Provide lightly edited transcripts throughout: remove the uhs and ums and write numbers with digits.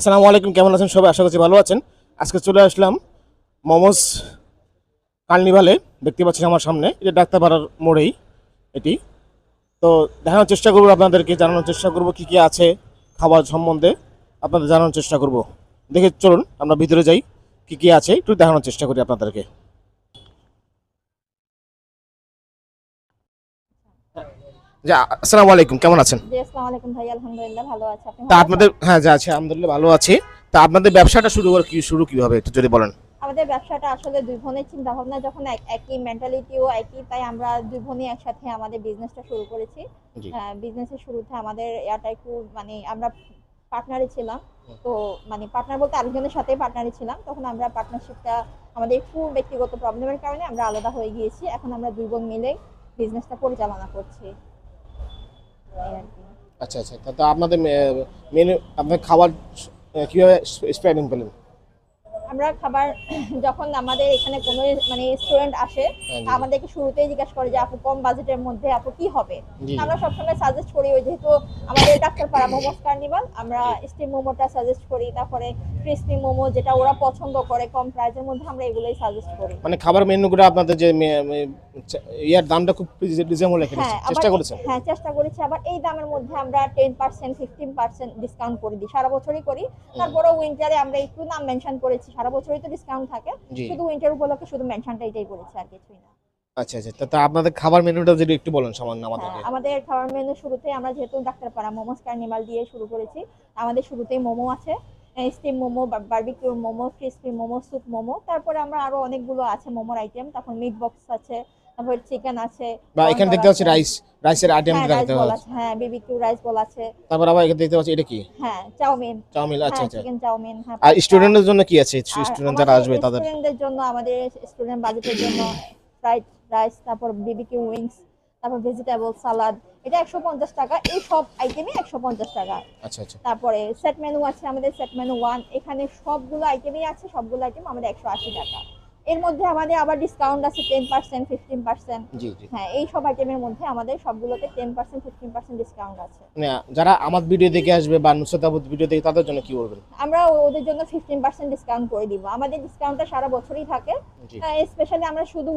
আসসালামু আলাইকুম, কেমন আছেন সবাই? আশা করছি ভালো আছেন। আজকে চলে আসলাম মোমোস কার্নিভালে। দেখতে পাচ্ছেন আমার সামনে, এটা ডাক্তারপাড়ার মোড়েই এটি। তো দেখানোর চেষ্টা করবো, আপনাদেরকে জানানোর চেষ্টা করব কি কি আছে খাবার সম্বন্ধে, আপনাদের জানানোর চেষ্টা করব। দেখে চলুন আমরা ভিতরে যাই, কি কি আছে একটু দেখানোর চেষ্টা করি আপনাদেরকে। যা আসসালামু আলাইকুম, কেমন আছেন? জি, আসসালামু আলাইকুম ভাই। আলহামদুলিল্লাহ ভালো আছি। আপনি তা ভালো আছেন? আপনাদের, হ্যাঁ যা আছে আলহামদুলিল্লাহ ভালো আছি। তা আপনাদের ব্যবসাটা শুরু কিভাবে একটু যদি বলেন। আমাদের ব্যবসাটা আসলে দুই বোনের চিন্তা ভাবনা যখন একই মেন্টালিটিও একই, তাই আমরা দুই বোনই একসাথে আমাদের বিজনেসটা শুরু করেছি। জি। বিজনেসের শুরুতে আমাদের ইয়াটা একটু আমরা পার্টনারই ছিলাম। তো পার্টনার বলতে আরেকজনের সাথেই পার্টনারই ছিলাম। তখন আমরা পার্টনারশিপটা আমাদের একটু ব্যক্তিগত প্রবলেমের কারণে আমরা আলাদা হয়ে গিয়েছি। এখন আমরা দুই বোন মিলে বিজনেসটা পরিচালনা করছি, এই আর কি। আচ্ছা আচ্ছা, তা আপনাদের মেনু, আপনার খাবার কিভাবে স্প্রেডিং পেলেন? আমরা খাবার যখন আমাদের এখানে কোনো স্টুডেন্ট আসে, হ্যাঁ, জি আমাদেরকে শুরুতেই জিজ্ঞাসা করে যে আপু কম বাজেটের মধ্যে আপু কি হবে। জি জি। আমরা সবসময় সাজেস্ট করি, ওই যেহেতু আমাদের ডাক্তারপাড়া মোমোস কার্নিভাল, আমরা জি। স্টিম মোমোটা সাজেস্ট করি, তারপরে ক্রিসপি মোমো যেটা ওরা পছন্দ করে কম প্রাইসের মধ্যে, আমরা এগুলোই সাজেস্ট করি। মানে খাবার মেনুগুলো আপনাদের যে ইয়ার দামটা খুব রিজনেবল রেখেছেন, হ্যাঁ, আবার চেষ্টা করেছেন? হ্যাঁ, চেষ্টা করেছি। আবার এই দামের মধ্যে আমরা 10% 15% ডিসকাউন্ট করে দিই, সারা বছরই করি। হুম, তারপরেও উইন্টারে আমরা একটু নাম মেনশন করেছি, সারা বছরই তো ডিসকাউন্ট থাকে, জি। শুধু উইন্টার উপলক্ষে শুধু মেনশনটা এটাই করেছি, আর কিছুই না। আচ্ছা আচ্ছা, তা আপনাদের খাবার মেনুটা যদি একটু বলেন সামান্য হ্যাঁ, আমাদেরকে। আমাদের খাবার মেনু শুরুতে আমরা যেহেতু ডাক্তারপাড়া মোমোস কার্নিভাল দিয়ে শুরু করেছি, আমাদের শুরুতেই মোমো আছে, steam momo, barbecue momo, crispy momo, soup momo. তারপরে আমরা আরো অনেকগুলো আছে মোমোর আইটেম। তারপর মিট বক্স আছে, তারপর চিকেন আছে, বা এখানে কর্নর দেখতে পাচ্ছি আছে। রাইসের আইটেম হ্যাঁ, রাইস দেখতে বল পাচ্ছি। আছে, হ্যাঁ বিবিকিউ রাইস বল আছে। তারপর আবার এখানে দেখতে পাচ্ছি এটা কি? হ্যাঁ, চাউমিন। চাউমিন, আচ্ছা হ্যাঁ, আচ্ছা। চিকেন চাউমিন, হ্যাঁ আর পাস্তা। স্টুডেন্টদের জন্য কি আছে? আর স্টুডেন্ট যারা আমাদের আসবে তাদের? স্টুডেন্টদের জন্য, আমাদের স্টুডেন্ট বাজেটের জন্য ফ্রাইড রাইস, তারপর বিবিকিউ উইংস, তারপর ভেজিটেবল সালাদ, এটা 150 টাকা। এই সব আইটেমই 150 টাকা। আচ্ছা আচ্ছা। তারপরে সেট মেনু আছে আমাদের, সেট মেনু 1, এখানে সবগুলো আইটেমই আছে, সবগুলো আইটেম আমাদের 180 টাকা। এর মধ্যে আমাদের আবার ডিসকাউন্ট আছে 10% 15%। জি জি। হ্যাঁ, এই সব আইটেমের মধ্যে আমাদের সবগুলোতে 10% 15% ডিসকাউন্ট আছে। মানে যারা আমার ভিডিও দেখে আসবে বা নুসরাত আপুর ভিডিও দেখে, তাদের জন্য কি বলবেন? আমরা ওদের জন্য 15% ডিসকাউন্ট করে দিব। আমাদের ডিসকাউন্টটা সারা বছরই থাকে। জি। স্পেশালি আমরা শুধু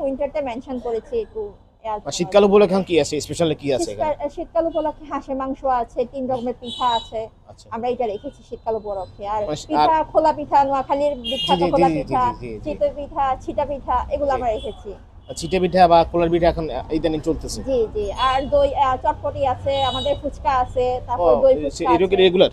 উইন্টারটা মেনশন করেছি একটু ইয়ার আর জন্য। শীতকাল উপলক্ষে এখন কি আছে, স্পেশালি কি আছে এখানে? শীতকাল উপলক্ষে হাঁসের মাংস আছে, 3 রকমের পিঠা আছে। আচ্ছা। আমরা এটা রেখেছি শীতকাল উপলক্ষে। আর আর পিঠা, খোলা পিঠা, নোয়াখালীর জি বিখ্যাত জি জি খোলা জি জি পিঠা, জি জি। চিতই পিঠা, ছিটা পিঠা, এগুলো জি। আমরা রেখেছি। আর চিটে পিঠা বা কোলার পিঠা এখন ইদানিং চলতেছে। জি জি। আর দই, চটপটি আছে, আমাদের ফুচকা আছে, ও, তারপর দই ফুচকা এটা কি আছে। রেগুলার?